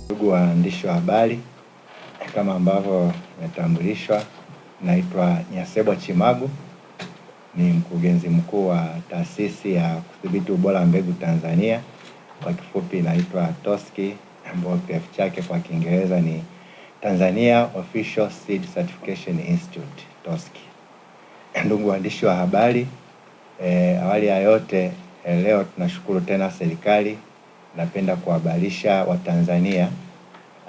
Ndugu waandishi wa habari, kama ambavyo imetambulishwa, naitwa Nyasebwa Chimagu, ni mkurugenzi mkuu wa taasisi ya kudhibiti ubora wa mbegu Tanzania, kwa kifupi inaitwa TOSCI, ambayo kirefu chake kwa Kiingereza ni Tanzania Official Seed Certification Institute, TOSCI. Ndugu waandishi wa habari, awali ya yote leo tunashukuru tena serikali. Napenda kuhabarisha Watanzania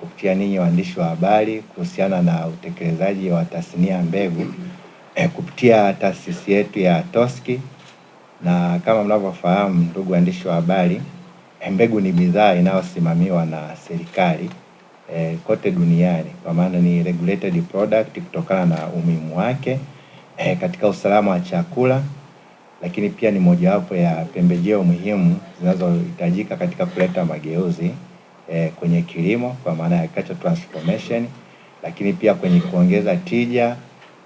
kupitia ninyi waandishi wa habari kuhusiana na utekelezaji wa tasnia ya mbegu kupitia taasisi yetu ya TOSCI. Na kama mnavyofahamu, ndugu waandishi wa habari, mbegu ni bidhaa inayosimamiwa na serikali kote duniani, kwa maana ni regulated product kutokana na umuhimu wake katika usalama wa chakula, lakini pia ni mojawapo ya pembejeo muhimu zinazohitajika katika kuleta mageuzi kwenye kilimo kwa maana ya agricultural transformation, lakini pia kwenye kuongeza tija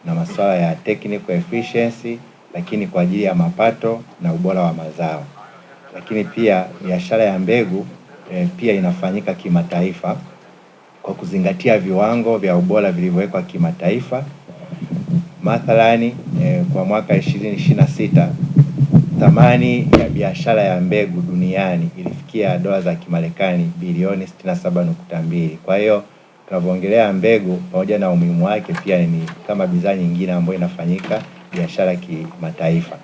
na masuala ya technical efficiency, lakini kwa ajili ya mapato na ubora wa mazao. Lakini pia biashara ya mbegu pia inafanyika kimataifa kwa kuzingatia viwango vya ubora vilivyowekwa kimataifa. Mathalani kwa mwaka 2026 thamani ya biashara ya mbegu duniani ilifikia dola za Kimarekani bilioni 67.2. Kwa hiyo tunavyoongelea mbegu pamoja na umuhimu wake, pia ni kama bidhaa nyingine ambayo inafanyika biashara kimataifa,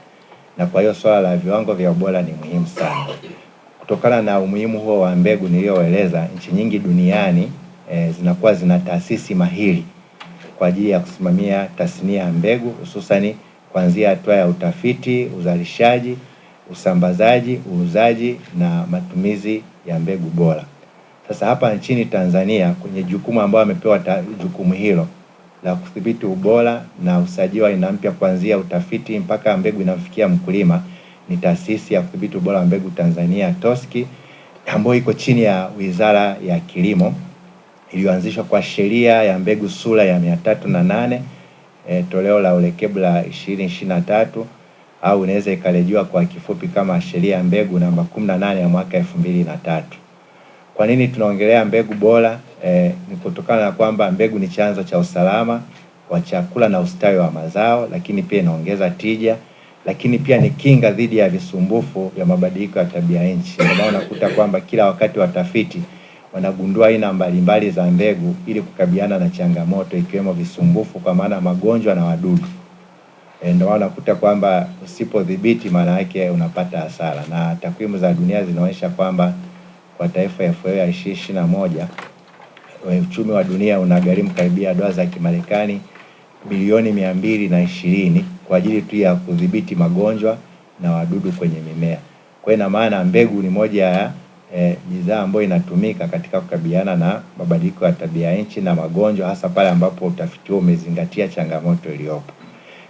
na kwa hiyo swala la viwango vya ubora ni muhimu sana. Kutokana na umuhimu huo wa mbegu nilioeleza, nchi nyingi duniani zinakuwa zina taasisi mahiri kwa ajili ya kusimamia tasnia ya mbegu, hususani kuanzia hatua ya utafiti, uzalishaji, usambazaji, uuzaji na matumizi ya mbegu bora. Sasa hapa nchini Tanzania, kwenye jukumu ambao amepewa jukumu hilo la kudhibiti ubora na usajili wa aina mpya kuanzia utafiti mpaka mbegu inafikia mkulima, ni taasisi ya kudhibiti ubora wa mbegu Tanzania, TOSCI, ambayo iko chini ya Wizara ya Kilimo, iliyoanzishwa kwa sheria ya mbegu sura ya 308 toleo la urekebu la 2023, au inaweza ikarejea kwa kifupi kama sheria ya mbegu namba 18 ya mwaka 2003. Kwa nini tunaongelea mbegu bora? Ni kutokana na kwamba mbegu ni chanzo cha usalama wa chakula na ustawi wa mazao, lakini pia inaongeza tija, lakini pia ni kinga dhidi ya visumbufu vya mabadiliko ya tabia nchi. Ndio maana unakuta kwamba kila wakati watafiti wanagundua aina mbalimbali za mbegu ili kukabiliana na changamoto ikiwemo visumbufu kwa maana magonjwa na wadudu. Ndio maana unakuta kwamba usipodhibiti maana yake unapata hasara, na takwimu za dunia zinaonyesha kwamba kwa taifa ya 2021 uchumi wa dunia unagharimu karibia dola za Kimarekani bilioni 220 kwa ajili tu ya kudhibiti magonjwa na wadudu kwenye mimea. Kwa ina maana mbegu ni moja ya bidhaa ambayo inatumika katika kukabiliana na mabadiliko ya tabia nchi na magonjwa, hasa pale ambapo utafiti huo umezingatia changamoto iliyopo.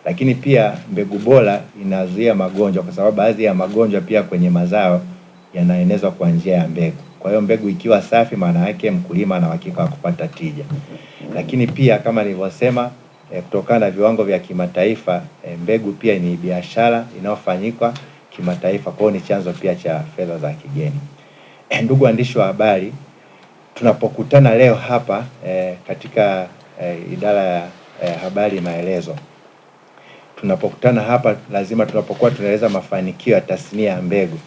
Lakini pia mbegu bora inazuia magonjwa, kwa sababu baadhi ya magonjwa pia kwenye mazao yanaenezwa kwa njia ya mbegu. Kwa hiyo mbegu ikiwa safi, maana yake mkulima ana uhakika wa kupata tija. Lakini pia kama nilivyosema, kutokana na viwango vya kimataifa, mbegu pia ni biashara inayofanyika kimataifa, kwa hiyo ni chanzo pia cha fedha za kigeni. Ndugu waandishi wa habari, tunapokutana leo hapa katika idara ya habari maelezo, tunapokutana hapa lazima tunapokuwa tunaeleza mafanikio ya tasnia ya mbegu,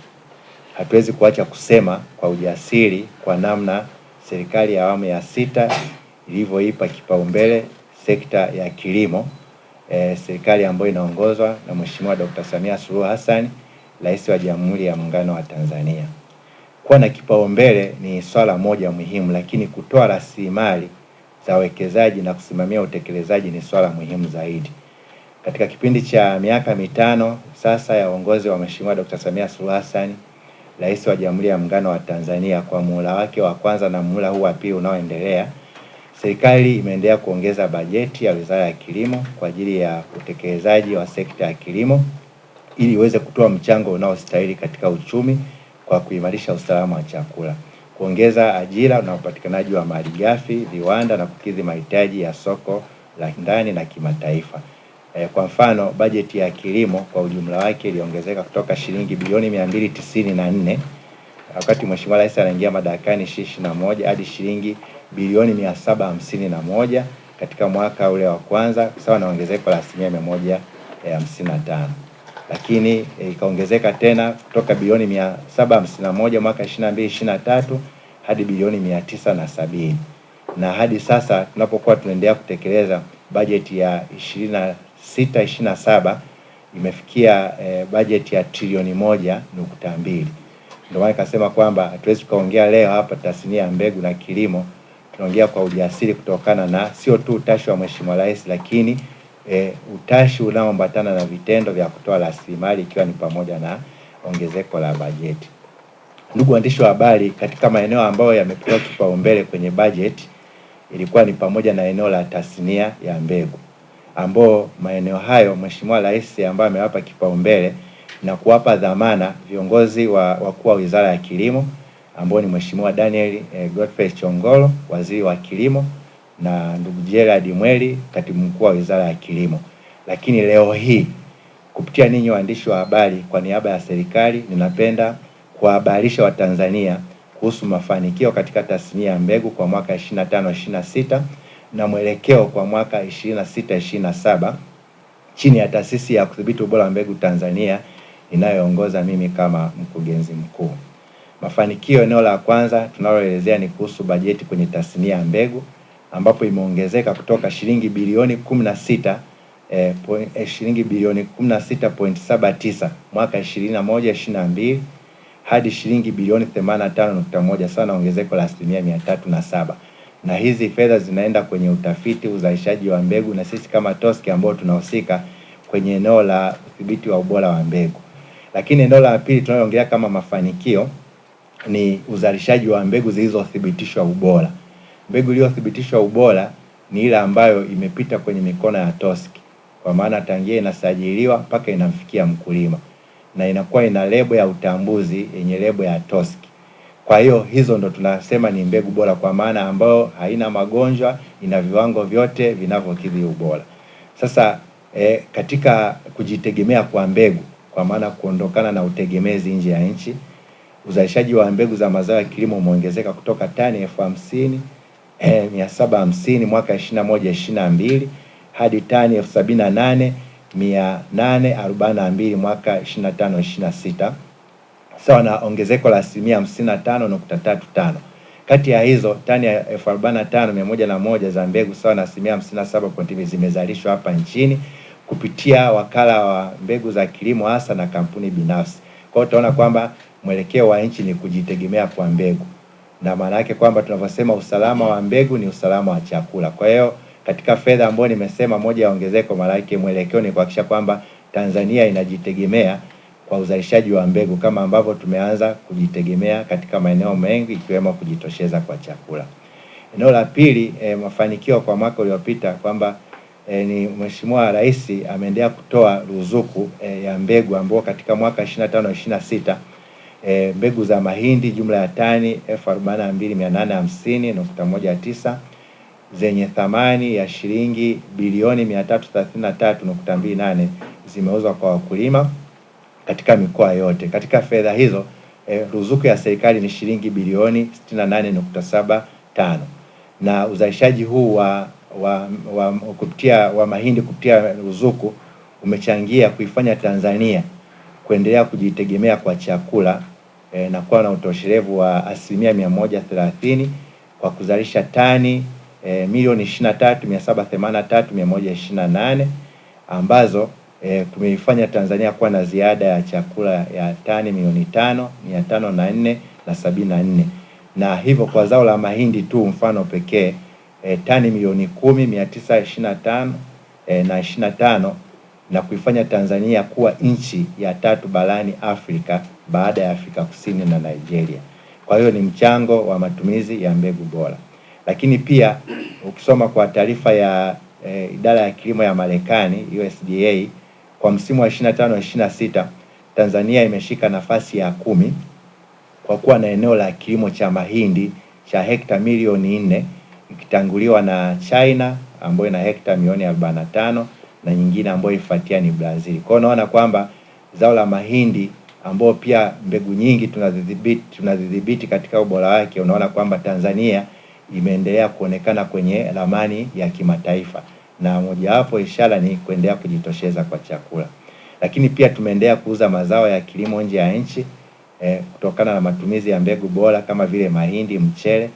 hatuwezi kuacha kusema kwa ujasiri kwa namna serikali ya awamu ya 6 ilivyoipa kipaumbele sekta ya kilimo, serikali ambayo inaongozwa na Mheshimiwa Dr. Samia Suluhu Hassan, Rais wa Jamhuri ya Muungano wa Tanzania. Kuwa na kipaumbele ni swala moja muhimu, lakini kutoa rasilimali za uwekezaji na kusimamia utekelezaji ni swala muhimu zaidi. Katika kipindi cha miaka 5 sasa ya uongozi wa Mheshimiwa Dr. Samia Suluhu Hassan, Rais wa Jamhuri ya Muungano wa Tanzania, kwa muhula wake wa kwanza na muhula huu wa pili unaoendelea, serikali imeendelea kuongeza bajeti ya Wizara ya Kilimo kwa ajili ya utekelezaji wa sekta ya kilimo ili iweze kutoa mchango unaostahili katika uchumi kwa kuimarisha usalama wa chakula, kuongeza ajira na upatikanaji wa malighafi, viwanda na kukidhi mahitaji ya soko la ndani na kimataifa. Kwa mfano, bajeti ya kilimo kwa ujumla wake iliongezeka kutoka shilingi bilioni 294 wakati Mheshimiwa Rais anaingia madarakani 2021 hadi shilingi bilioni 751 katika mwaka ule wa kwanza, sawa na ongezeko la 155. Lakini ikaongezeka tena kutoka bilioni 751 mwaka 22-23 hadi bilioni 970, na hadi sasa tunapokuwa tunaendelea kutekeleza bajeti ya 26-27 imefikia bajeti ya trilioni 1.2. Ndio maana nikasema kwamba hatuwezi tukaongea leo hapa tasnia ya mbegu na kilimo, tunaongea kwa ujasiri kutokana na sio tu utashi wa Mheshimiwa Rais, lakini utashi unaoambatana na vitendo vya kutoa rasilimali ikiwa ni pamoja na ongezeko la bajeti. Ndugu waandishi wa habari, katika maeneo ambayo yamepewa kipaumbele kwenye bajeti ilikuwa ni pamoja na eneo la tasnia ya mbegu, ambao maeneo hayo Mheshimiwa Rais ambaye amewapa kipaumbele na kuwapa dhamana viongozi wakuu wa Wizara ya Kilimo ambao ni Mheshimiwa Daniel Godfrey Chongolo, waziri wa kilimo, na ndugu Gerald Mweli, katibu mkuu wa Wizara ya Kilimo. Lakini leo hii kupitia ninyi waandishi wa habari, kwa niaba ya serikali ninapenda kuhabarisha Watanzania kuhusu mafanikio katika tasnia ya mbegu kwa mwaka 25-26 na mwelekeo kwa mwaka 26-27 chini ya Taasisi ya Kudhibiti Ubora wa Mbegu Tanzania inayoongoza mimi kama mkurugenzi mkuu. Mafanikio, eneo la kwanza tunaloelezea ni kuhusu bajeti kwenye tasnia ya mbegu, ambapo imeongezeka kutoka shilingi bilioni 16.79 mwaka 21-22 hadi shilingi bilioni 85.1, sana ongezeko la 307%. Na hizi fedha zinaenda kwenye utafiti, uzalishaji wa mbegu, na sisi kama TOSCI ambao tunahusika kwenye eneo la udhibiti wa ubora wa mbegu. Lakini eneo la pili tunaloongelea kama mafanikio ni uzalishaji wa mbegu zilizothibitishwa ubora. Mbegu iliyothibitishwa ubora ni ile ambayo imepita kwenye mikono ya TOSCI, kwa maana tangia inasajiliwa mpaka inamfikia mkulima na inakuwa ina lebo ya utambuzi yenye lebo ya TOSCI. Kwa hiyo hizo ndo tunasema ni mbegu bora, kwa maana ambayo haina magonjwa, ina viwango vyote vinavyokidhi ubora. Sasa katika kujitegemea kwa mbegu, kwa maana kuondokana na utegemezi nje ya nchi, uzalishaji wa mbegu za mazao ya kilimo umeongezeka kutoka tani 50,750 mwaka 21-22 hadi tani 78,842 mwaka 25-26, sawa na ongezeko la 55.35%. Kati ya hizo tani 45,101 za mbegu sawa na 57.2 zimezalishwa hapa nchini kupitia wakala wa mbegu za kilimo hasa na kampuni binafsi. Kwa hiyo utaona kwamba mwelekeo wa nchi ni kujitegemea kwa mbegu, na maana yake kwamba tunavyosema usalama wa mbegu ni usalama wa chakula. Kwa hiyo katika fedha ambayo nimesema moja ya ongezeko, maana yake mwelekeo ni kuhakikisha kwamba Tanzania inajitegemea kwa uzalishaji wa mbegu kama ambavyo tumeanza kujitegemea katika maeneo mengi ikiwemo kujitosheza kwa chakula. Eneo la pili, mafanikio kwa mwaka uliopita kwamba ni Mheshimiwa Rais ameendelea kutoa ruzuku ya mbegu ambao katika mwaka 25-26 mbegu za mahindi jumla ya tani 42,850.19 zenye thamani ya shilingi bilioni 333.28 zimeuzwa kwa wakulima katika mikoa yote. Katika fedha hizo ruzuku ya serikali ni shilingi bilioni 68.75, na uzalishaji huu wa mahindi kupitia ruzuku umechangia kuifanya Tanzania kuendelea kujitegemea kwa chakula na kuwa na utoshelevu wa 130% kwa kuzalisha tani milioni 23,783,128 ambazo tumeifanya Tanzania kuwa na ziada ya chakula ya tani milioni 5,504,074, na hivyo kwa zao la mahindi tu mfano pekee tani milioni 10,925,025 na kuifanya Tanzania kuwa nchi ya 3 barani Afrika baada ya Afrika Kusini na Nigeria. Kwa hiyo ni mchango wa matumizi ya mbegu bora. Lakini pia ukisoma kwa taarifa ya idara ya kilimo ya Marekani USDA kwa msimu wa 25-26 Tanzania imeshika nafasi ya 10 kwa kuwa na eneo la kilimo cha mahindi cha hekta milioni 4 ikitanguliwa na China ambayo ina hekta milioni 45 na nyingine ambayo ifuatia ni Brazil. Kwa hiyo unaona kwamba zao la mahindi ambao pia mbegu nyingi tunazidhibiti katika ubora wake, unaona kwamba Tanzania imeendelea kuonekana kwenye ramani ya kimataifa, na mojawapo ishara ni kuendelea kujitosheza kwa chakula. Lakini pia tumeendelea kuuza mazao ya kilimo nje ya nchi kutokana na matumizi ya mbegu bora kama vile mahindi, mchele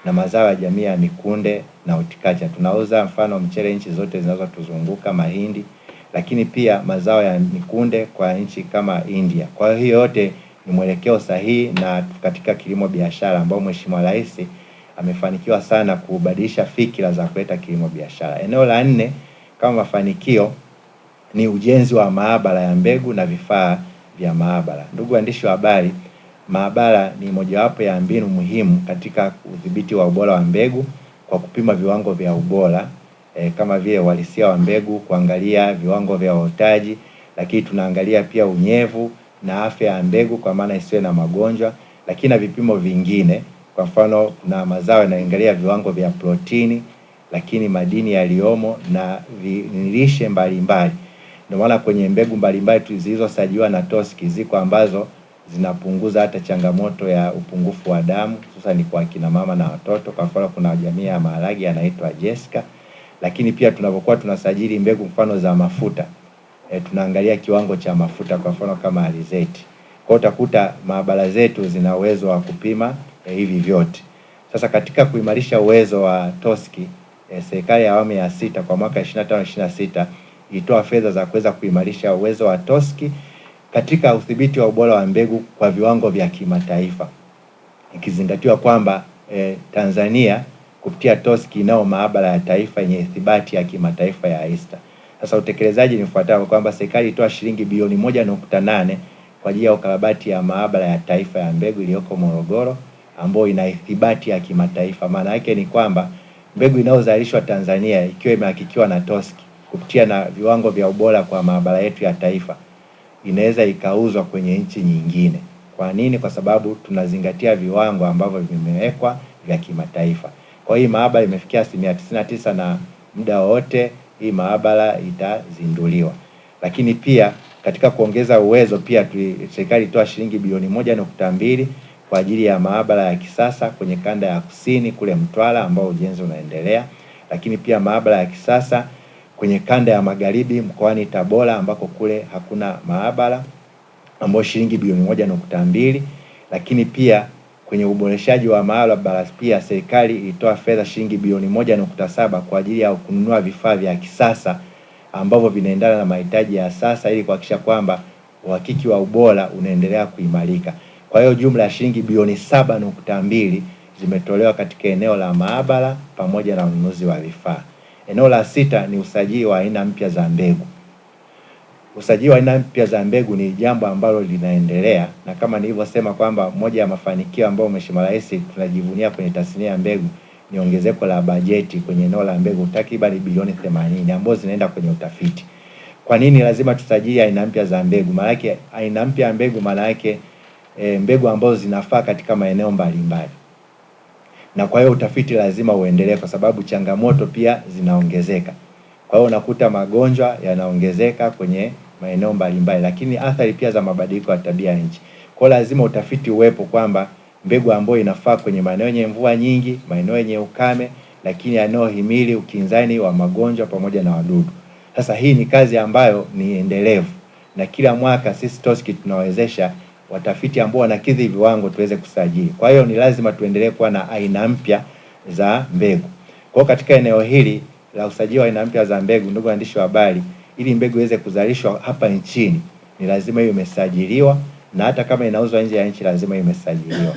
na mazao ya jamii ya mikunde na horticulture. Tunauza mfano mchele nchi zote zinazotuzunguka, mahindi, lakini pia mazao ya mikunde kwa nchi kama India. Kwa hiyo yote ni mwelekeo sahihi na katika kilimo biashara ambao Mheshimiwa Rais amefanikiwa sana kubadilisha fikra za kuleta kilimo biashara. Eneo la 4 kama mafanikio ni ujenzi wa maabara ya mbegu na vifaa vya maabara. Ndugu waandishi wa habari, maabara ni mojawapo ya mbinu muhimu katika udhibiti wa ubora wa mbegu kwa kupima viwango vya ubora kama vile uhalisia wa mbegu, kuangalia viwango vya uotaji, lakini tunaangalia pia unyevu na afya ya mbegu kwa maana isiwe na magonjwa, lakini na vipimo vingine. Kwa mfano kuna mazao yanaangalia viwango vya protini, lakini madini yaliyomo na lishe mbalimbali. Ndio maana kwenye mbegu mbalimbali zilizosajiliwa na TOSCI ziko ambazo zinapunguza hata changamoto ya upungufu wa damu, hususan kwa kina mama na watoto. Kwa mfano kuna jamii ya maharage yanaitwa Jessica. Lakini pia tunapokuwa tunasajili mbegu mfano za mafuta tunaangalia kiwango cha mafuta, kwa mfano kama alizeti. Kwa hiyo utakuta maabara zetu zina uwezo wa kupima hivi vyote. Sasa katika kuimarisha uwezo wa TOSCI, serikali ya awamu ya 6 kwa mwaka 25-26 ilitoa fedha za kuweza kuimarisha uwezo wa TOSCI katika udhibiti wa ubora wa mbegu kwa viwango vya kimataifa, ikizingatiwa kwamba Tanzania kupitia TOSCI inao maabara ya taifa yenye ithibati ya kimataifa ya ISTA. Sasa utekelezaji ni ufuatao kwamba serikali ilitoa shilingi bilioni 1.8 kwa ajili ya ukarabati ya maabara ya taifa ya mbegu iliyoko Morogoro ambayo ina ithibati ya kimataifa. Maana yake ni kwamba mbegu inayozalishwa Tanzania ikiwa imehakikiwa na TOSCI kupitia na viwango vya ubora kwa maabara yetu ya taifa inaweza ikauzwa kwenye nchi nyingine. Kwa nini? Kwa sababu tunazingatia viwango ambavyo vimewekwa vya kimataifa. Kwa hiyo maabara imefikia 99% na muda wote hii maabara itazinduliwa. Lakini pia katika kuongeza uwezo pia serikali ilitoa shilingi bilioni 1.2 kwa ajili ya maabara ya kisasa kwenye kanda ya kusini kule Mtwara ambao ujenzi unaendelea, lakini pia maabara ya kisasa kwenye kanda ya magharibi mkoani Tabora ambako kule hakuna maabara ambao shilingi bilioni 1.2, lakini pia kwenye uboreshaji wa maabara pia serikali ilitoa fedha shilingi bilioni 1.7 kwa ajili ya kununua vifaa vya kisasa ambavyo vinaendana na mahitaji ya sasa ili kuhakikisha kwamba uhakiki wa ubora unaendelea kuimarika. Kwa hiyo jumla ya shilingi bilioni 7.2 zimetolewa katika eneo la maabara pamoja na ununuzi wa vifaa. Eneo la 6 ni usajili wa aina mpya za mbegu. Usajili wa aina mpya za mbegu ni jambo ambalo linaendelea, na kama nilivyosema kwamba moja ya mafanikio ambayo Mheshimiwa Rais tunajivunia kwenye tasnia ya mbegu ni ongezeko la bajeti kwenye eneo la mbegu takriban bilioni 80 ambazo zinaenda kwenye utafiti. Kwa nini lazima tusajili aina mpya za mbegu? Maana yake aina mpya ya mbegu maana yake mbegu ambazo zinafaa katika maeneo mbalimbali. Na kwa hiyo utafiti lazima uendelee kwa sababu changamoto pia zinaongezeka. Kwa hiyo unakuta magonjwa yanaongezeka kwenye maeneo mbalimbali, lakini athari pia za mabadiliko ya tabia nchi. Kwa hiyo lazima utafiti uwepo kwamba mbegu ambayo inafaa kwenye maeneo yenye mvua nyingi, maeneo yenye ukame, lakini yanayohimili ukinzani wa magonjwa pamoja na wadudu. Sasa hii ni kazi ambayo ni endelevu, na kila mwaka sisi TOSCI tunawezesha watafiti ambao wanakidhi viwango tuweze kusajili. Kwa hiyo ni lazima tuendelee kuwa na aina mpya za mbegu. Kwa katika eneo hili la usajili wa aina mpya za mbegu, ndugu waandishi wa habari, ili mbegu iweze kuzalishwa hapa nchini ni lazima iwe imesajiliwa, na hata kama inauzwa nje ya nchi lazima iwe imesajiliwa.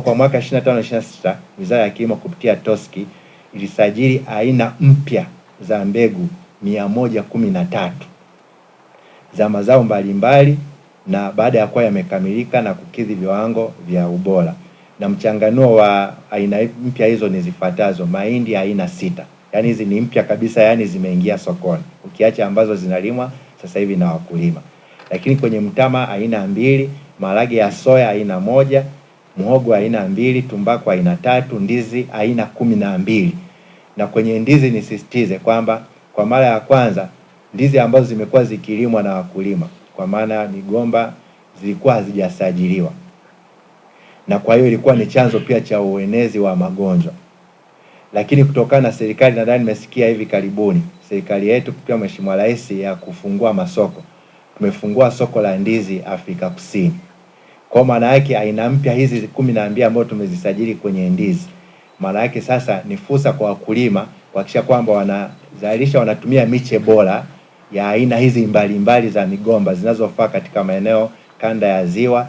Kwa mwaka 25-26 Wizara ya Kilimo kupitia TOSCI ilisajili aina mpya za mbegu 113 za mazao mbalimbali, na baada ya kuwa yamekamilika na kukidhi viwango vya ubora. Na mchanganuo wa aina mpya hizo ni zifuatazo: mahindi aina 6. Yaani hizi ni mpya kabisa, yani zimeingia sokoni, ukiacha ambazo zinalimwa sasa hivi na wakulima. Lakini kwenye mtama aina 2, maharage ya soya aina 1, muhogo aina 2, tumbaku aina 3, ndizi aina 12. Na kwenye ndizi nisisitize kwamba kwa mara ya kwanza ndizi ambazo zimekuwa zikilimwa na wakulima kwa maana migomba zilikuwa hazijasajiliwa, na kwa hiyo ilikuwa ni chanzo pia cha uenezi wa magonjwa. Lakini kutokana na serikali, nadhani nimesikia hivi karibuni serikali yetu kupitia Mheshimiwa Rais ya kufungua masoko, tumefungua soko la ndizi Afrika Kusini. Kwa maana yake aina mpya hizi 12 ambazo tumezisajili kwenye ndizi, maana yake sasa ni fursa kwa wakulima kuhakikisha kwamba wanazalisha, wanatumia miche bora ya aina hizi mbalimbali za migomba zinazofaa katika maeneo kanda ya Ziwa,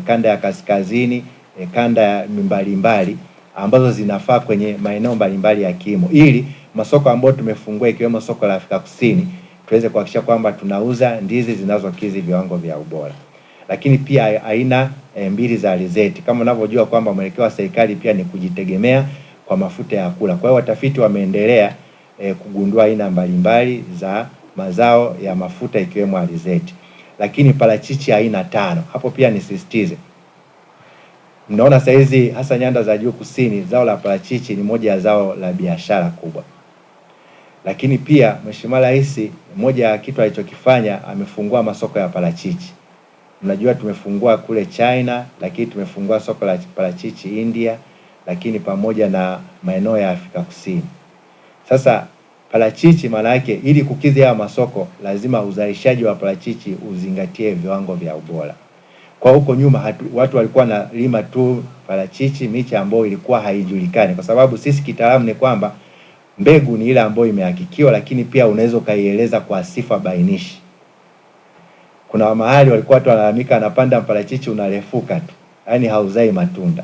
kanda ya kaskazini, kanda ya mbalimbali ambazo zinafaa kwenye maeneo mbalimbali ya kilimo, ili masoko ambayo tumefungua ikiwemo soko la Afrika Kusini tuweze kuhakikisha kwamba tunauza ndizi zinazokidhi viwango vya ubora. Lakini pia aina mbili za alizeti, kama unavyojua kwamba mwelekeo wa serikali pia ni kujitegemea kwa mafuta ya kula. Kwa hiyo watafiti wameendelea kugundua aina mbalimbali za mazao ya mafuta ikiwemo alizeti. Lakini parachichi aina 5, hapo pia nisisitize, mnaona saizi hasa nyanda za juu kusini, zao la parachichi ni moja ya zao la biashara kubwa. Lakini pia Mheshimiwa Rais, moja ya kitu alichokifanya, amefungua masoko ya parachichi. Mnajua tumefungua kule China, lakini tumefungua soko la parachichi India, lakini pamoja na maeneo ya Afrika Kusini. Sasa parachichi maana yake, ili kukidhi haya masoko lazima uzalishaji wa parachichi uzingatie viwango vya ubora. Kwa huko nyuma watu walikuwa na lima tu parachichi miche ambayo ilikuwa haijulikani, kwa sababu sisi kitaalamu ni kwamba mbegu ni ile ambayo imehakikiwa, lakini pia unaweza ukaieleza kwa sifa bainishi. Kuna mahali walikuwa watu wanalalamika, anapanda parachichi unarefuka tu, yaani hauzai matunda.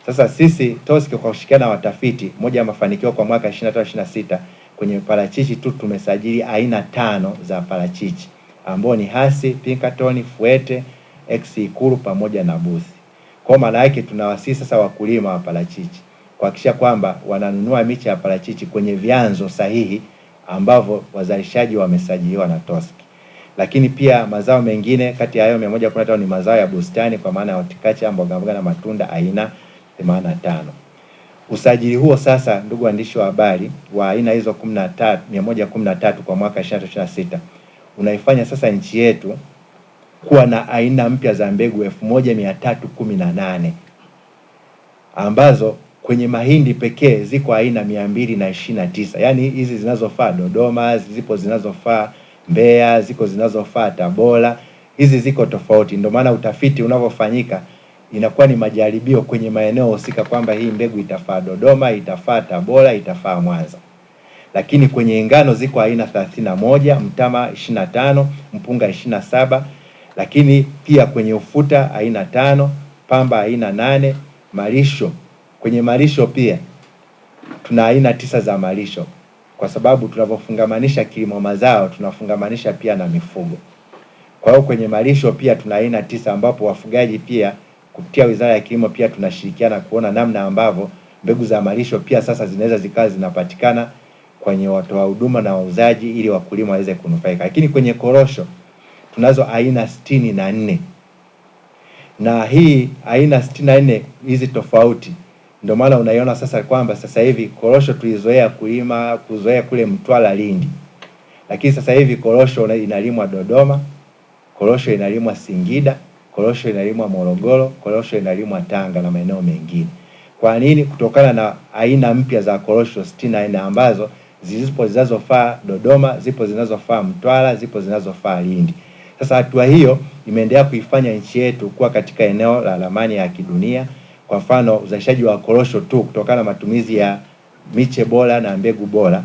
Sasa sisi TOSCI kwa kushirikiana na watafiti, moja ya mafanikio kwa mwaka 2025-26 kwenye parachichi tu tumesajili aina 5 za parachichi ambao ni Hasi, Pinkerton, Fuete, X Ikulu pamoja na Buthi. Kwa maana yake tunawasisi sasa wakulima wa parachichi kuhakikisha kwamba wananunua miche ya parachichi kwenye vyanzo sahihi ambavyo wazalishaji wamesajiliwa na TOSCI. Lakini pia mazao mengine kati ya hayo 115 ni mazao ya bustani kwa maana ya horticulture, mboga mboga na matunda aina 85. Usajili huo sasa, ndugu waandishi wa habari, wa aina hizo 113 kwa mwaka 2026 unaifanya sasa nchi yetu kuwa na aina mpya za mbegu 1318 ambazo kwenye mahindi pekee ziko aina 229. Yaani hizi zinazofaa Dodoma, zipo zinazofaa Mbeya, ziko zinazofaa Tabora, hizi ziko tofauti. Ndio maana utafiti unavyofanyika inakuwa ni majaribio kwenye maeneo husika kwamba hii mbegu itafaa Dodoma, itafaa Tabora, itafaa Mwanza. Lakini kwenye ngano ziko aina 31, mtama 25, mpunga 27, lakini pia kwenye ufuta aina 5, pamba aina 8, malisho. Kwenye malisho pia tuna aina 9 za malisho, kwa sababu tunapofungamanisha kilimo mazao tunafungamanisha pia na mifugo. Kwa hiyo kwenye malisho pia tuna aina 9 ambapo wafugaji pia kupitia Wizara ya Kilimo pia tunashirikiana kuona namna ambavyo mbegu za malisho pia sasa zinaweza zikawa zinapatikana kwenye watoa huduma na wauzaji ili wakulima waweze kunufaika. Lakini kwenye korosho tunazo aina 64. Na hii aina 64 hizi tofauti ndio maana unaiona sasa kwamba sasa hivi korosho tulizoea kuzoea kule Mtwara, Lindi. Lakini sasa hivi korosho inalimwa Dodoma, korosho inalimwa Singida, korosho inalimwa Morogoro, korosho inalimwa Tanga na maeneo mengine. Kwa nini? Kutokana na aina mpya za korosho 64 ambazo zipo zinazofaa Dodoma, zipo zinazofaa Mtwara, zipo zinazofaa Lindi. Sasa hatua hiyo imeendelea kuifanya nchi yetu kuwa katika eneo la ramani ya kidunia. Kwa mfano uzalishaji wa korosho tu kutokana na matumizi ya miche bora na mbegu bora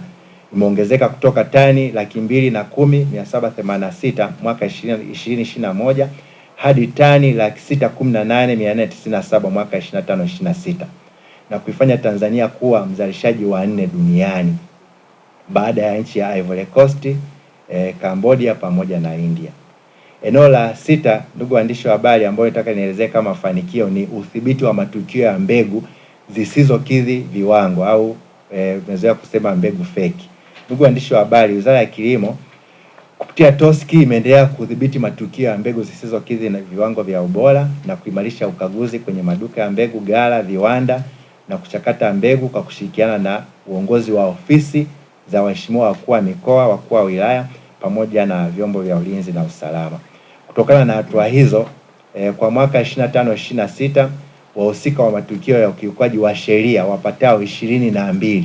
imeongezeka kutoka tani 210,786 mwaka 2021 hadi tani 618,497 mwaka 25-26 na kuifanya Tanzania kuwa mzalishaji wa 4 duniani baada ya nchi ya Ivory Coast, Cambodia pamoja na India. Eneo la 6, ndugu waandishi wa habari, ambayo nataka nielezee kama mafanikio ni udhibiti wa matukio ya mbegu zisizokidhi viwango au tunaweza kusema mbegu feki. Ndugu waandishi wa habari, Wizara ya Kilimo kupitia TOSCI imeendelea kudhibiti matukio ya mbegu zisizokidhi na viwango vya ubora na kuimarisha ukaguzi kwenye maduka ya mbegu, ghala, viwanda na kuchakata mbegu kwa kushirikiana na uongozi wa ofisi za waheshimiwa wakuu wa mikoa, wakuu wa wilaya pamoja na vyombo vya ulinzi na usalama. Kutokana na hatua hizo, kwa mwaka 25-26 wahusika wa matukio ya ukiukaji wa sheria wapatao 22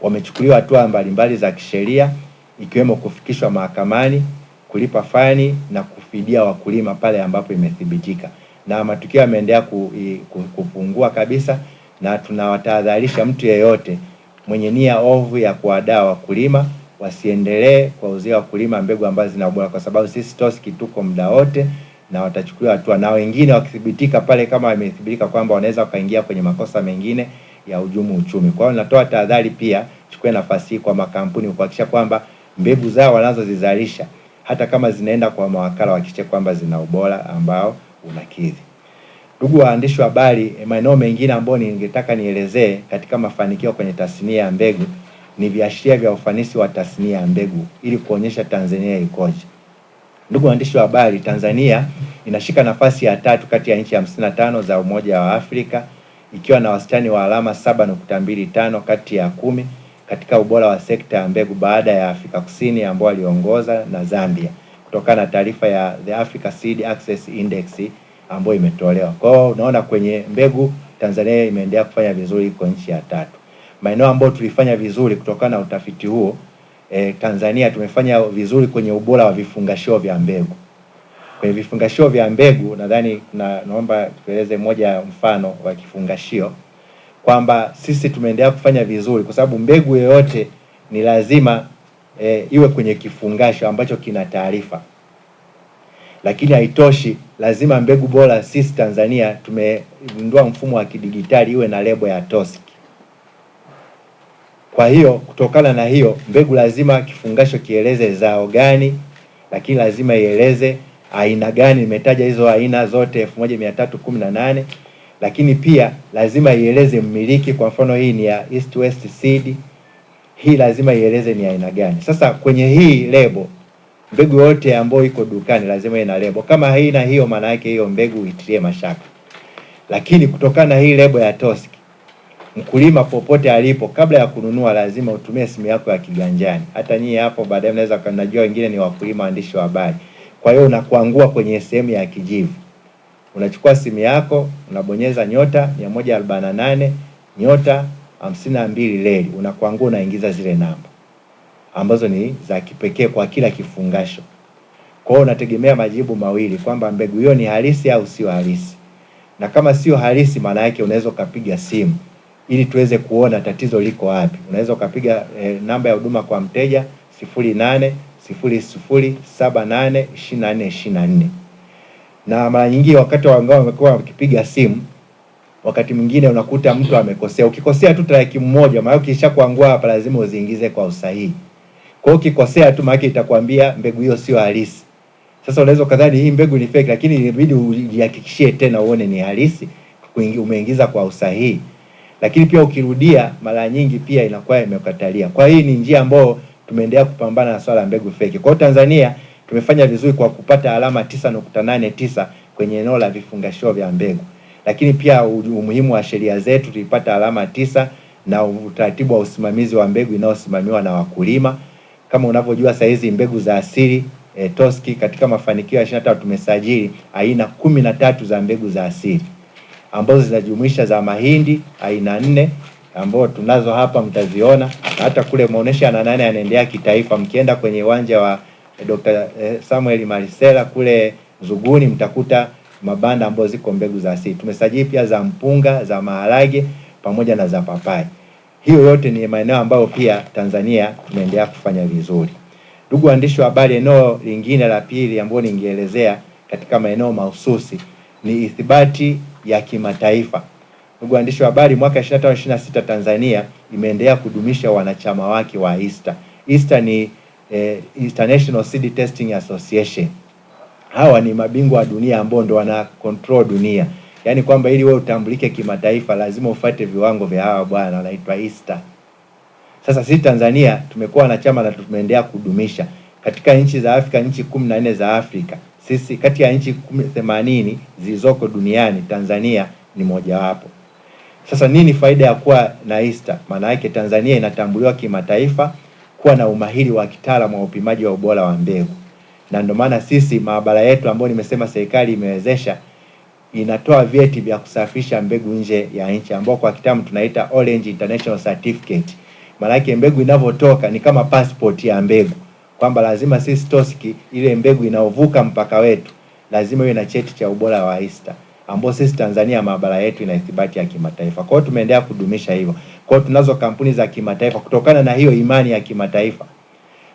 wamechukuliwa hatua mbalimbali za kisheria, ikiwemo kufikishwa mahakamani, kulipa faini na kufidia wakulima pale ambapo imethibitika. Na matukio yameendelea kupungua kabisa, na tunawatahadharisha mtu yeyote mwenye nia ovu ya kuwadaa wakulima wasiendelee kuwauzia wakulima mbegu ambazo zina ubora, kwa sababu sisi TOSCI tuko muda wote na watachukuliwa hatua, na wengine wakithibitika pale, kama imethibitika kwamba wanaweza wakaingia kwenye makosa mengine ya hujumu uchumi. Kwa hiyo natoa tahadhari pia, chukue nafasi hii kwa makampuni kuhakikisha kwamba mbegu zao wanazozizalisha hata kama zinaenda kwa mawakala wahakikishe kwamba zina ubora ambao unakidhi. Ndugu waandishi wa habari, maeneo mengine ambayo ningetaka nielezee katika mafanikio kwenye tasnia ya mbegu ni viashiria vya ufanisi wa tasnia ya mbegu ili kuonyesha Tanzania ikoje. Ndugu waandishi wa habari, Tanzania inashika nafasi ya 3 kati ya nchi 55 za Umoja wa Afrika ikiwa na wastani wa alama 7.25 kati ya 10 katika ubora wa sekta ya mbegu, baada ya Afrika Kusini ambao waliongoza na Zambia, kutokana na taarifa ya The Africa Seed Access Index ambayo imetolewa. Kwa hiyo unaona kwenye mbegu Tanzania imeendelea kufanya vizuri kwa nchi ya 3. Maeneo ambayo tulifanya vizuri kutokana na utafiti huo, Tanzania tumefanya vizuri kwenye ubora wa vifungashio vya mbegu. Kwenye vifungashio vya mbegu nadhani naomba tueleze moja mfano wa kifungashio kwamba sisi tumeendelea kufanya vizuri kwa sababu mbegu yoyote ni lazima iwe kwenye kifungasho ambacho kina taarifa. Lakini haitoshi, lazima mbegu bora sisi Tanzania tumegundua mfumo wa kidigitali iwe na lebo ya TOSCI. Kwa hiyo kutokana na hiyo, mbegu lazima kifungasho kieleze zao gani, lakini lazima ieleze aina gani. Nimetaja hizo aina zote 1318, lakini pia lazima ieleze mmiliki. Kwa mfano hii ni ya East West Seed, hii lazima ieleze ni aina gani. Sasa kwenye hii lebo, mbegu yote ambayo iko dukani lazima ina lebo. Kama haina hiyo, maana yake hiyo mbegu itilie mashaka. Lakini kutokana na hii lebo ya TOSCI, mkulima popote alipo, kabla ya kununua lazima utumie simu yako ya kiganjani. Hata nyinyi hapo baadaye mnaweza kunajua, wengine ni wakulima, waandishi wa habari. Kwa hiyo unakuangua kwenye sehemu ya kijivu, unachukua simu yako, unabonyeza *148 *52 reli, unakuangua, unaingiza zile namba ambazo ni za kipekee kwa kila kifungasho. Kwa hiyo unategemea majibu mawili kwamba mbegu hiyo ni halisi au sio halisi. Na kama sio halisi, maana yake unaweza ukapiga simu ili tuweze kuona tatizo liko wapi. Unaweza ukapiga namba ya huduma kwa mteja 0800782424. Na mara nyingi wakati wangao wamekuwa wakipiga simu, wakati mwingine unakuta mtu amekosea. Ukikosea tu tariki mmoja, maana ukisha kuangua hapa lazima uziingize kwa usahihi. Kwa hiyo ukikosea tu, maana itakwambia mbegu hiyo sio halisi. Sasa unaweza kadhani hii mbegu ni fake, lakini inabidi ujihakikishie tena uone ni halisi, umeingiza kwa usahihi. Lakini pia ukirudia mara nyingi pia inakuwa imekatalia. Kwa hii ni njia ambayo tumeendelea kupambana na swala mbegu fake. Kwa Tanzania tumefanya vizuri kwa kupata alama 9.89 kwenye eneo la vifungashio vya mbegu. Lakini pia umuhimu wa sheria zetu, tulipata alama 9 na utaratibu wa usimamizi wa mbegu inayosimamiwa na wakulima. Kama unavyojua saa hizi mbegu za asili TOSCI katika mafanikio ya 23 tumesajili aina 13 za mbegu za asili ambazo zinajumuisha za mahindi aina 4 ambao tunazo hapa, mtaziona hata kule maonesho ya 8 yanaendelea kitaifa. Mkienda kwenye uwanja wa Dr. Samuel Marisela kule Zuguni, mtakuta mabanda ambazo ziko mbegu za asili. Tumesajili pia za mpunga, za maharage pamoja na za papai. Hiyo yote ni maeneo ambayo pia Tanzania tumeendelea kufanya vizuri. Ndugu waandishi wa habari, eneo lingine la pili ambalo ningeelezea katika maeneo mahususi ni ithibati ya kimataifa. Ndugu waandishi wa habari, mwaka 25-26 Tanzania imeendelea kudumisha wanachama wake wa ISTA. ISTA ni International Seed Testing Association. Hawa ni mabingwa wa dunia ambao ndo wana control dunia. Yaani kwamba ili wewe utambulike kimataifa lazima ufuate viwango vya hawa bwana wanaitwa ISTA. Sasa sisi Tanzania tumekuwa wanachama na tumeendelea kudumisha katika nchi za Afrika, nchi 14 za Afrika. Sisi kati ya nchi 80 zilizoko duniani, Tanzania ni mojawapo. Sasa nini faida ya kuwa na ISTA? Maana yake Tanzania inatambuliwa kimataifa kuwa na umahiri wa kitaalamu wa upimaji wa ubora wa mbegu. na ndio maana sisi maabara yetu ambayo nimesema serikali imewezesha inatoa vyeti vya kusafirisha mbegu nje ya nchi ambao kwa kitamu tunaita Orange International Certificate. Maana yake mbegu inavyotoka ni kama passport ya mbegu, kwamba lazima sisi TOSCI ile mbegu inaovuka mpaka wetu lazima iwe na cheti cha ubora wa ISTA ambao sisi Tanzania maabara yetu ina ithibati ya kimataifa. Kwa hiyo tumeendelea kudumisha hivyo. Kwa hiyo tunazo kampuni za kimataifa kutokana na hiyo imani ya kimataifa.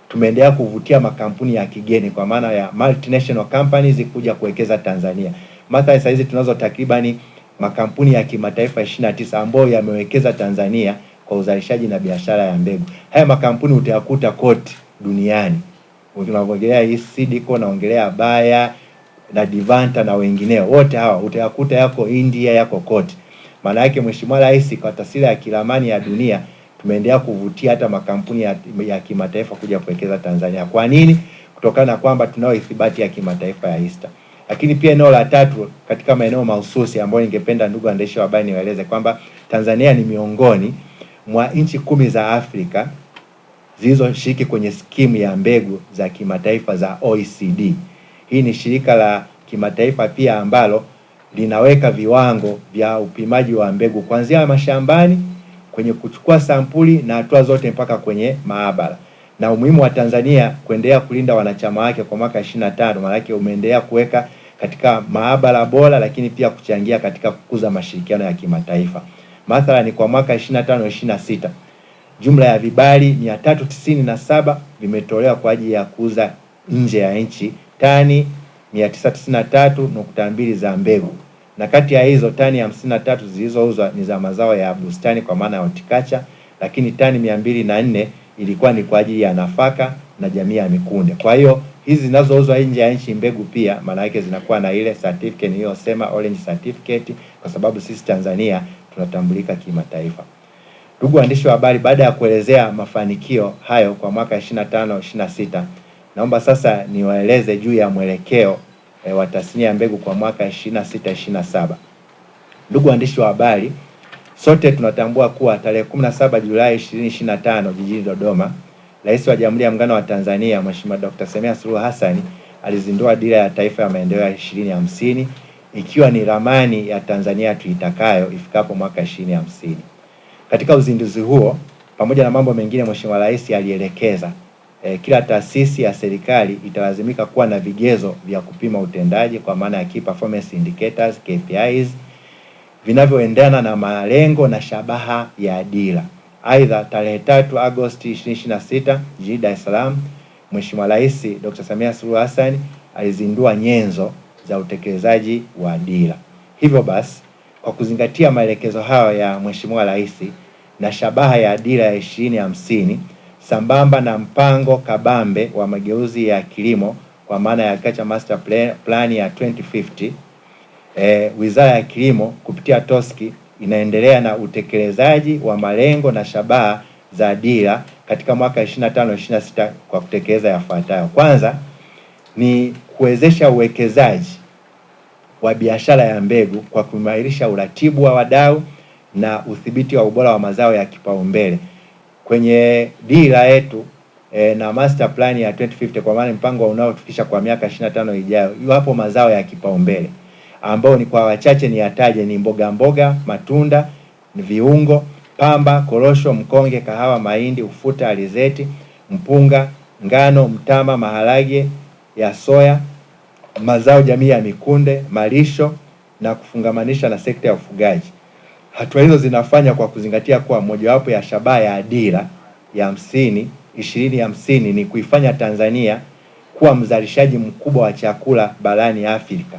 Tumeendelea kuvutia makampuni ya kigeni kwa maana ya multinational companies kuja kuwekeza Tanzania. Mathalan sasa hizi tunazo takribani makampuni ya kimataifa 29 ambayo yamewekeza Tanzania kwa uzalishaji na biashara ya mbegu. Haya makampuni utayakuta kote duniani. Tunaongelea hii Sidiko, naongelea Bayer na Divanta na wengineo. Wote hawa utayakuta yako India, yako kote. Maana yake Mheshimiwa Rais kwa taswira ya kiramani ya dunia tumeendelea kuvutia hata makampuni ya kimataifa kuja kuwekeza Tanzania. Kwa nini? Kutokana na kwamba tunao ithibati ya kimataifa ya ISTA. Lakini pia eneo la tatu katika maeneo mahususi ambayo ningependa ndugu waandishi wa habari niwaeleze kwamba Tanzania ni miongoni mwa nchi 10 za Afrika zilizoshiriki kwenye skimu ya mbegu za kimataifa za OECD. Hii ni shirika la kimataifa pia ambalo linaweka viwango vya upimaji wa mbegu kuanzia mashambani kwenye kuchukua sampuli na hatua zote mpaka kwenye maabara. Na umuhimu wa Tanzania kuendelea kulinda wanachama wake kwa mwaka 25 maana yake umeendelea kuweka katika maabara bora, lakini pia kuchangia katika kukuza mashirikiano ya kimataifa. Mathalan kwa mwaka 25-26 jumla ya vibali 397 vimetolewa kwa ajili ya kuuza nje ya nchi tani 993.2 za mbegu, na kati ya hizo tani 53 zilizouzwa ni za mazao ya bustani kwa maana ya horticulture, lakini tani 204 ilikuwa ni kwa ajili ya nafaka na jamii ya mikunde. Kwa hiyo hizi zinazouzwa nje ya nchi mbegu pia maana yake zinakuwa na ile certificate niliyosema Orange Certificate, kwa sababu sisi Tanzania tunatambulika kimataifa. Ndugu waandishi wa habari, baada ya kuelezea mafanikio hayo kwa mwaka 25-26, naomba sasa niwaeleze juu ya mwelekeo wa tasnia ya mbegu kwa mwaka 26-27. Ndugu waandishi wa habari, sote tunatambua kuwa tarehe 17 Julai 2025 jijini Dodoma, Rais wa Jamhuri ya Muungano wa Tanzania Mheshimiwa Dr. Samia Suluhu Hassan alizindua Dira ya Taifa ya Maendeleo ya 2050 ikiwa ni ramani ya Tanzania tuitakayo ifikapo mwaka 2050. Katika uzinduzi huo pamoja na mambo mengine, Mheshimiwa Rais alielekeza kila taasisi ya serikali italazimika kuwa na vigezo vya kupima utendaji kwa maana ya Key Performance Indicators KPIs vinavyoendana na malengo na shabaha ya dira. Aidha, tarehe 3 Agosti 2026 jijini Dar es Salaam, Mheshimiwa Rais Dr. Samia Suluhu Hassan alizindua nyenzo za utekelezaji wa dira. Hivyo basi, kwa kuzingatia maelekezo hayo ya Mheshimiwa Rais na shabaha ya dira ya 2050 sambamba na mpango kabambe wa mageuzi ya kilimo kwa maana ya Agriculture Master Plan ya 2050, Wizara ya Kilimo kupitia TOSCI inaendelea na utekelezaji wa malengo na shabaha za dira katika mwaka 25-26 kwa kutekeleza yafuatayo. Kwanza ni kuwezesha uwekezaji wa biashara ya mbegu kwa kuimarisha uratibu wa wadau na udhibiti wa ubora wa mazao ya kipaumbele. Kwenye dira yetu na master plan ya 2050 kwa maana mpango unaotufikisha kwa miaka 25 ijayo, hapo mazao ya kipaumbele ambao ni kwa wachache ni yataje ni mboga, matunda, ni viungo, pamba, korosho, mkonge, kahawa, mahindi, ufuta, alizeti, mpunga, ngano, mtama, maharage ya soya, mazao jamii ya mikunde, malisho na kufungamanisha na sekta ya ufugaji. Hatua hizo zinafanya kwa kuzingatia kuwa mojawapo ya shabaha ya dira ya 2050 ni kuifanya Tanzania kuwa mzalishaji mkubwa wa chakula barani Afrika.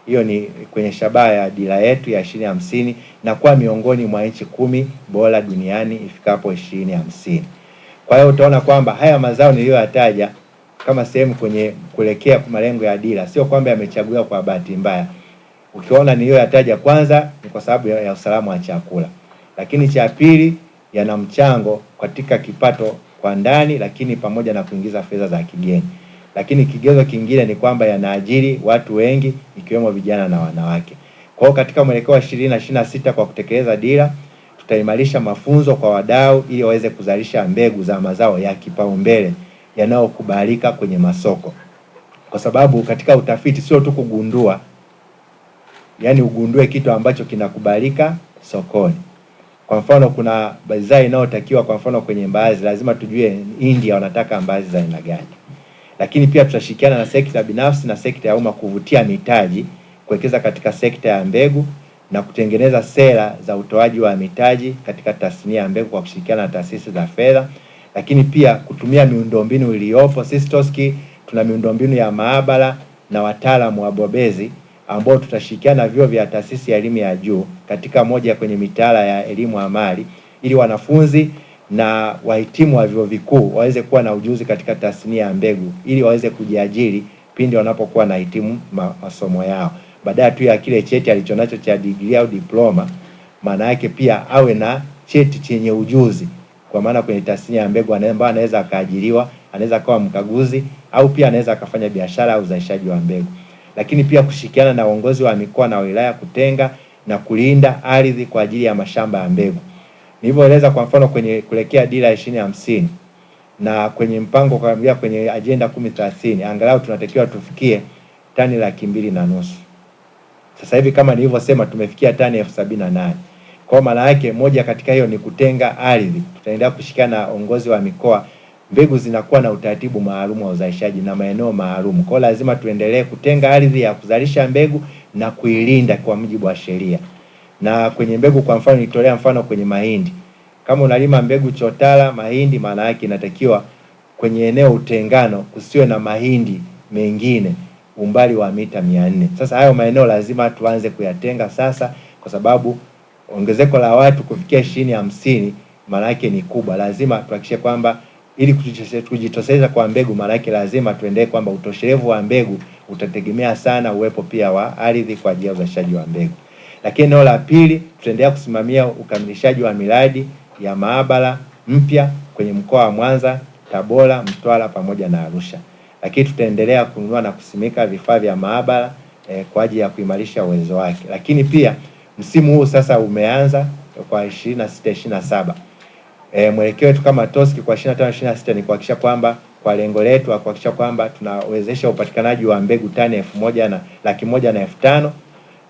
Hiyo ni kwenye shabaha ya dira yetu ya 2050 na kuwa miongoni mwa nchi 10 bora duniani ifikapo 2050. Kwa hiyo utaona kwamba haya mazao niliyoyataja kama sehemu kwenye kuelekea malengo ya dira sio kwamba yamechaguliwa kwa bahati mbaya. Ukiona niliyoyataja, kwanza ni kwa sababu ya usalama wa chakula, lakini cha pili yana mchango katika kipato kwa ndani, lakini pamoja na kuingiza fedha za kigeni. Lakini kigezo kingine ni kwamba yanaajiri watu wengi ikiwemo vijana na wanawake. Kwa hiyo katika mwelekeo wa 2026 kwa kutekeleza dira, tutaimarisha mafunzo kwa wadau ili waweze kuzalisha mbegu za mazao ya kipaumbele yanayokubalika kwenye masoko. kwa sababu katika utafiti sio tu kugundua, yani ugundue kitu ambacho kinakubalika sokoni. Kwa mfano kuna bidhaa inayotakiwa, kwa mfano kwenye mbaazi lazima tujue India wanataka mbaazi za aina gani. Lakini pia tutashirikiana na sekta binafsi na sekta ya umma kuvutia mitaji kuwekeza katika sekta ya mbegu na kutengeneza sera za utoaji wa mitaji katika tasnia ya mbegu kwa kushirikiana na taasisi za fedha. Lakini pia kutumia miundombinu iliyopo. Sisi TOSCI tuna miundombinu ya maabara na wataalamu wabobezi ambao tutashirikiana na vyuo vya taasisi ya elimu ya juu katika moja kwenye mitaala ya elimu amali, ili wanafunzi na wahitimu wa vyuo vikuu waweze kuwa na ujuzi katika tasnia ya mbegu, ili waweze kujiajiri pindi wanapokuwa na hitimu masomo yao, baadaye tu ya kile cheti alichonacho cha degree au diploma. Maana yake pia awe na cheti chenye ujuzi, kwa maana kwenye tasnia ya mbegu anaweza akaajiriwa, anaweza kuwa mkaguzi, au pia anaweza akafanya biashara au uzalishaji wa mbegu. Lakini pia kushirikiana na uongozi wa mikoa na wilaya kutenga na kulinda ardhi kwa ajili ya mashamba ya mbegu. Nilivyoeleza kwa mfano kwenye kuelekea dira 2050 na kwenye mpango kwa kwenye ajenda 1030, angalau tunatakiwa tufikie tani 250,000. Sasa hivi kama nilivyosema tumefikia tani 78,000. Kwa maana yake moja katika hiyo ni kutenga ardhi. Tutaendelea kushirikiana na uongozi wa mikoa. Mbegu zinakuwa na utaratibu maalum wa uzalishaji na maeneo maalum. Kwa lazima tuendelee kutenga ardhi ya kuzalisha mbegu na kuilinda kwa mujibu wa sheria. Na kwenye mbegu kwa mfano nitolea mfano kwenye mahindi. Kama unalima mbegu chotara mahindi, maana yake inatakiwa kwenye eneo utengano kusiwe na mahindi mengine umbali wa mita 400. Sasa hayo maeneo lazima tuanze kuyatenga sasa, kwa sababu ongezeko la watu kufikia 2050 maana yake ni kubwa. Lazima tuhakikishe kwamba ili kujitosheleza kwa mbegu, maana yake lazima tuendelee kwamba utoshelevu wa mbegu utategemea sana uwepo pia wa ardhi kwa ajili ya uzalishaji wa mbegu. Lakini eneo la pili, tutaendelea kusimamia ukamilishaji wa miradi ya maabara mpya kwenye mkoa wa Mwanza, Tabora, Mtwara pamoja na Arusha. Lakini tutaendelea kununua na kusimika vifaa vya maabara kwa ajili ya kuimarisha uwezo wake. Lakini pia msimu huu sasa umeanza kwa 26-27. Mwelekeo wetu kama TOSCI kwa 25-26 ni kuhakikisha kwamba kwa lengo letu kuhakikisha kwamba tunawezesha upatikanaji wa mbegu tani 1,105,000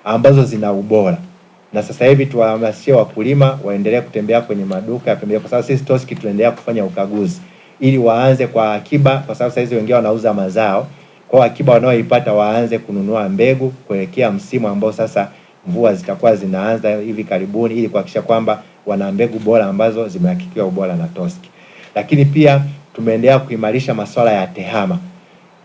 ambazo zina ubora. Na sasa hivi tuwahamasishe wakulima waendelee kutembea kwenye maduka ya pembejeo, kwa sababu sisi TOSCI tunaendelea kufanya ukaguzi ili waanze kwa akiba, kwa sababu sasa hizi wengine wanauza mazao. Kwa akiba wanaoipata waanze kununua mbegu kuelekea msimu ambao sasa mvua zitakuwa zinaanza hivi karibuni, ili kuhakikisha kwamba wana mbegu bora ambazo zimehakikiwa ubora na TOSCI. Lakini pia tumeendelea kuimarisha masuala ya tehama.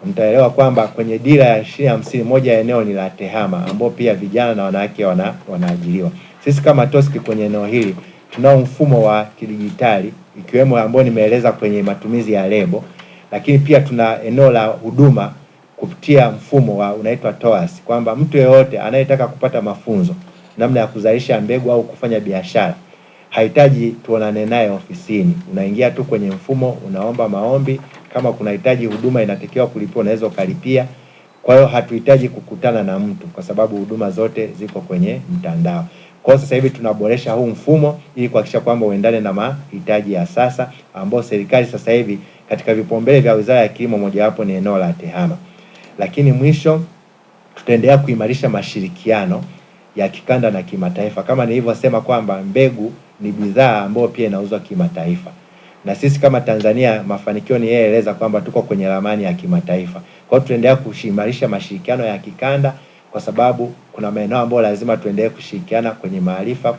Mtaelewa kwamba kwenye dira ya 2050 moja ya eneo ni la tehama, ambao pia vijana na wanawake wanaajiriwa. Sisi kama TOSCI kwenye eneo hili tunao mfumo wa kidijitali, ikiwemo ambao nimeeleza kwenye matumizi ya lebo, lakini pia tuna eneo la huduma kupitia mfumo wa unaitwa TOAS, kwamba mtu yeyote anayetaka kupata mafunzo namna ya kuzalisha mbegu au kufanya biashara hahitaji tuonane naye ofisini. Unaingia tu kwenye mfumo, unaomba maombi, kama kuna hitaji huduma inatakiwa kulipia unaweza ukalipia. Kwa hiyo hatuhitaji kukutana na mtu kwa sababu huduma zote ziko kwenye mtandao. Kwa sasa hivi tunaboresha huu mfumo ili kuhakikisha kwamba uendane na mahitaji ya sasa, ambao serikali sasa hivi katika vipaumbele vya Wizara ya Kilimo mojawapo ni eneo la tehama. Lakini mwisho tutaendelea kuimarisha mashirikiano ya kikanda na kimataifa. Kama nilivyosema kwamba mbegu ni bidhaa ambayo pia inauzwa kimataifa. Na sisi kama Tanzania mafanikio ni yaeleza kwamba tuko kwenye ramani ya kimataifa. Kwa hiyo tuendelea kuimarisha mashirikiano ya kikanda, kwa sababu kuna maeneo ambayo lazima tuendelee kushirikiana kwenye maarifa,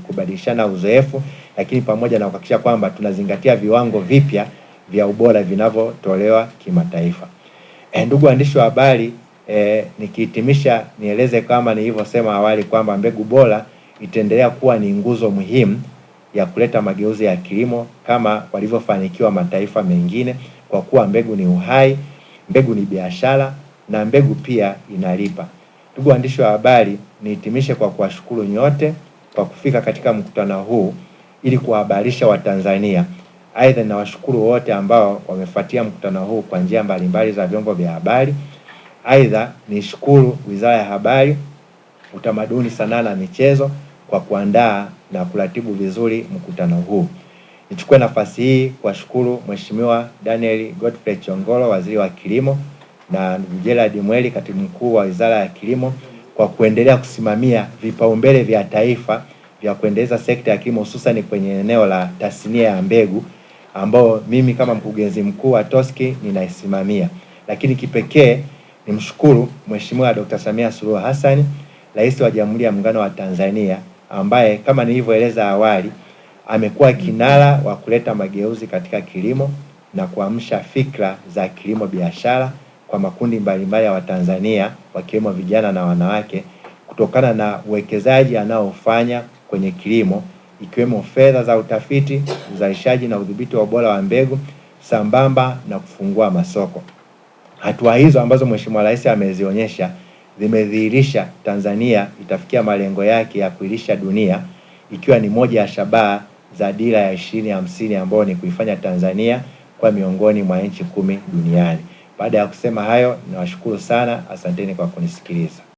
kubadilishana uzoefu, lakini pamoja na kuhakikisha kwamba tunazingatia viwango vipya vya ubora vinavyotolewa kimataifa. Ndugu waandishi wa habari, nikihitimisha nieleze kama nilivyosema awali kwamba mbegu bora itaendelea kuwa ni nguzo muhimu ya kuleta mageuzi ya kilimo kama walivyofanikiwa mataifa mengine, kwa kuwa mbegu ni uhai, mbegu ni biashara na mbegu pia inalipa. Ndugu waandishi wa habari, nihitimishe kwa kuwashukuru nyote kwa kufika katika mkutano huu ili kuhabarisha Watanzania. Aidha, na washukuru wote ambao wamefuatia mkutano huu kwa njia mbalimbali za vyombo vya habari. Aidha, nishukuru Wizara ya Habari, Utamaduni, Sanaa na Michezo kwa kuandaa na kuratibu vizuri mkutano huu. Nichukue nafasi hii kuwashukuru Mheshimiwa Daniel Godfrey Chongolo, Waziri wa Kilimo, na Gerald Mweli, katibu mkuu wa Wizara ya Kilimo, kwa kuendelea kusimamia vipaumbele vya taifa vya kuendeleza sekta ya kilimo hususan kwenye eneo la tasnia ya mbegu, ambao mimi kama mkurugenzi mkuu wa TOSCI ninaisimamia. Lakini kipekee nimshukuru Mheshimiwa Dr. Samia Suluhu Hassan, Rais wa Jamhuri ya Muungano wa Tanzania, ambaye kama nilivyoeleza awali amekuwa kinara wa kuleta mageuzi katika kilimo na kuamsha fikra za kilimo biashara kwa makundi mbalimbali ya Watanzania wakiwemo vijana na wanawake, kutokana na uwekezaji anaofanya kwenye kilimo, ikiwemo fedha za utafiti, uzalishaji na udhibiti wa ubora wa mbegu, sambamba na kufungua masoko. Hatua hizo ambazo Mheshimiwa Rais amezionyesha zimedhihirisha Tanzania itafikia malengo yake ya kuilisha dunia, ikiwa ni moja ya shabaha za Dira ya 2050 ambayo ni kuifanya Tanzania kwa miongoni mwa nchi 10 duniani. Baada ya kusema hayo, ninawashukuru sana, asanteni kwa kunisikiliza.